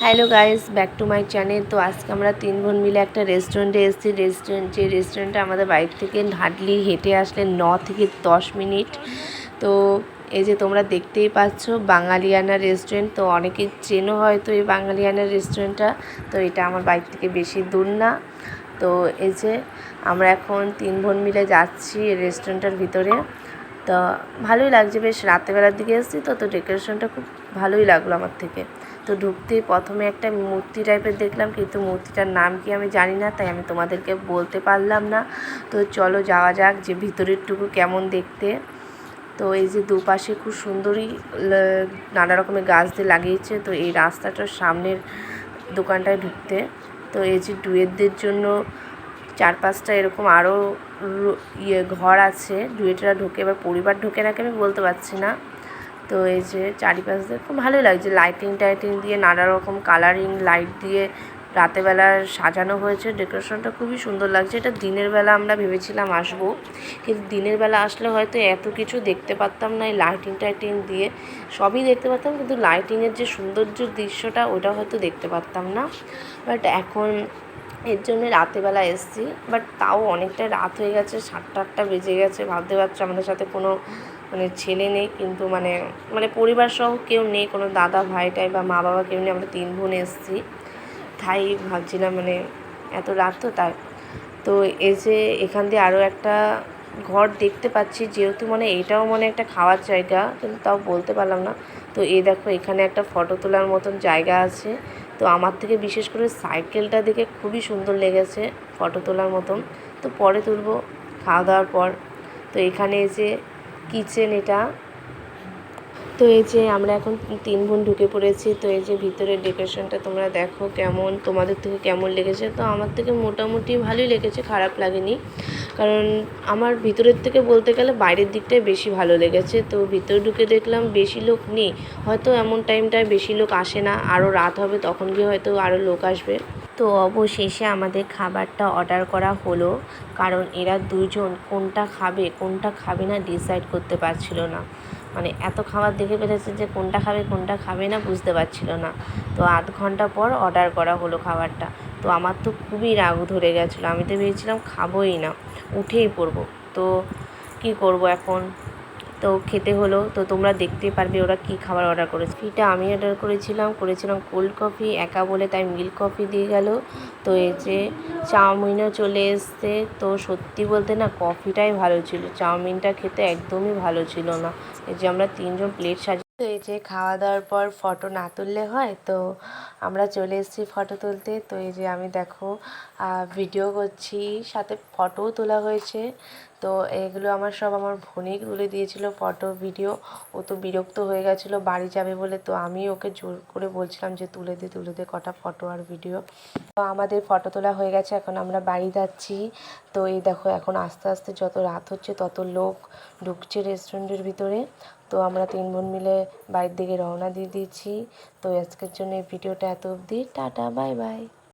Hello guys, back to my channel. তো আজকে আমরা 3 বোন মিলে একটা রেস্টুরেন্টে এসেছি। রেস্টুরেন্টটা আমাদের বাড়ি থেকে হার্ডলি হেঁটে আসলে 9 থেকে 10 মিনিট। তো এই যে তোমরা দেখতেই পাচ্ছ বাঙালিয়ানা রেস্টুরেন্ট। তো অনেকেই চেনো হয়তো এই বাঙালিয়ানা রেস্টুরেন্টটা। তো এটা আমার বাড়ি থেকে বেশি দূর না। তো এই যে আমরা এখন 3 বোন মিলে যাচ্ছি এই রেস্টুরেন্টের ভিতরে। তো ভালোই লাগছে, বেশ রাতেরবেলার দিকে এসেছি তো ডেকোরেশনটা খুব ভালোই লাগলো আমার থেকে। তো ঢুকতেই প্রথমে একটা মূর্তি টাইপের দেখলাম, কিন্তু মূর্তিটার নাম কি আমি জানি না, তাই আমি তোমাদেরকে বলতে পারলাম না। তো চলো যাওয়া যাক যে ভিতরেরটুকু কেমন দেখতে। তো এই যে দুপাশে খুব সুন্দরই নানা রকমের গাছ দিয়ে লাগিয়েছে। তো এই রাস্তাটার সামনের দোকানটায় ঢুকতে, তো এই যে ডুয়েটদের জন্য 4-5টা এরকম আরও ঘর আছে, ডুয়েটরা ঢোকে, এবার পরিবার ঢোকে নাকি আমি বলতে পারছি না। তো এই যে চারিপাশ দিয়ে খুব ভালোই লাগছে, লাইটিং দিয়ে নানা রকম কালারিং লাইট দিয়ে রাতেরবেলা সাজানো হয়েছে। ডেকোরেশনটা খুবই সুন্দর লাগছে। এটা দিনের বেলা আমরা ভেবেছিলাম আসবো, কিন্তু দিনের বেলা আসলে হয়তো এত কিছু দেখতে পারতাম না। এই লাইটিং দিয়ে সবই দেখতে পারতাম, কিন্তু লাইটিংয়ের যে সৌন্দর্য দৃশ্যটা ওটা হয়তো দেখতে পারতাম না। বাট এখন এর জন্যে রাতেরবেলা এসেছি, বাট তাও অনেকটা রাত হয়ে গেছে, 7টা-8টা বেজে গেছে। ভাবতে পারছো আমাদের সাথে কোনো ছেলে নেই, কিন্তু পরিবার সহ কেউ নেই, কোনো দাদা ভাই টাই বা মা বাবা কেউ নেই। আমরা 3 বোন এসেছি, তাই ভাবছিলাম এত রাত তো তাই। তো এই যে এখান দিয়ে আরও একটা ঘর দেখতে পাচ্ছি, যেহেতু এটাও একটা খাওয়ার জায়গা, কিন্তু তাও বলতে পারলাম না। তো এই দেখো এখানে একটা ফটো তোলার মতন জায়গা আছে। তো আমার থেকে বিশেষ করে সাইকেলটা দেখে খুবই সুন্দর লেগেছে, ফটো তোলার মতন। তো পরে তুলবো খাওয়া দাওয়ার পর। তো এখানে এই যে কিচেন এটা। তো এই যে আমরা এখন 3 বোন ঢুকে পড়েছি। তো এই যে ভিতরের ডেকোরেশনটা তোমরা দেখো কেমন, তোমাদের থেকে কেমন লেগেছে। তো আমার থেকে মোটামুটি ভালোই লেগেছে, খারাপ লাগেনি। কারণ আমার ভিতরের থেকে বলতে গেলে বাইরের দিকটাই বেশি ভালো লেগেছে। তো ভিতরে ঢুকে দেখলাম বেশি লোক নেই, হয়তো এমন টাইমটায় বেশি লোক আসে না, আরও রাত হবে তখন গিয়ে হয়তো আরও লোক আসবে। তো অবশেষে আমাদের খাবারটা অর্ডার করা হলো, কারণ এরা দুজন কোনটা খাবে না ডিসাইড করতে পারছিল না। এত খাবার দেখে ফেলেছে যে কোনটা খাবে না বুঝতে পারছিল না। তো আধ ঘন্টা পর অর্ডার করা হলো খাবারটা। তো আমার তো খুবই রাগ ধরে গেছিলো, আমি তো ভেবেছিলাম খাবোই না, উঠেই পড়বো। তো কি করব এখন, তো খেতে হলো। তো তোমরা দেখতেই পারবে ওরা কি খাবার অর্ডার করেছে। কফিটা আমি অর্ডার করেছিলাম কোল্ড কফি, একা বলে তাই মিল্ক কফি দিয়ে গেল। তো এই যে চাউমিনও চলে এসছে। তো সত্যি বলতে না কফিটাই ভালো ছিল, চাউমিনটা খেতে একদমই ভালো ছিল না। এই যে আমরা 3 জন প্লেট সাজিয়ে, তো এই যে খাওয়া দাওয়ার পর ফটো না তুললে হয়, তো আমরা চলে এসেছি ফটো তুলতে। তো এই যে আমি দেখো ভিডিও করছি, সাথে ফটোও তোলা হয়েছে। তো এগুলো আমার বোনই তুলে দিয়েছিল ফটো ভিডিও। ও তো বিরক্ত হয়ে গেছিলো বাড়ি যাবে বলে, তো আমি ওকে জোর করে বলছিলাম যে তুলে দে কটা ফটো আর ভিডিও। তো আমাদের ফটো তোলা হয়ে গেছে, এখন আমরা বাড়ি যাচ্ছি। তো এই দেখো এখন আস্তে আস্তে যত রাত হচ্ছে তত লোক ঢুকছে রেস্টুরেন্টের ভিতরে। তো আমরা 3 বোন মিলে বাড়ির দিকে রওনা দিয়ে দিয়েছি। তো আজকের জন্য এই ভিডিওটা এত অবধি, টাটা বাই বাই।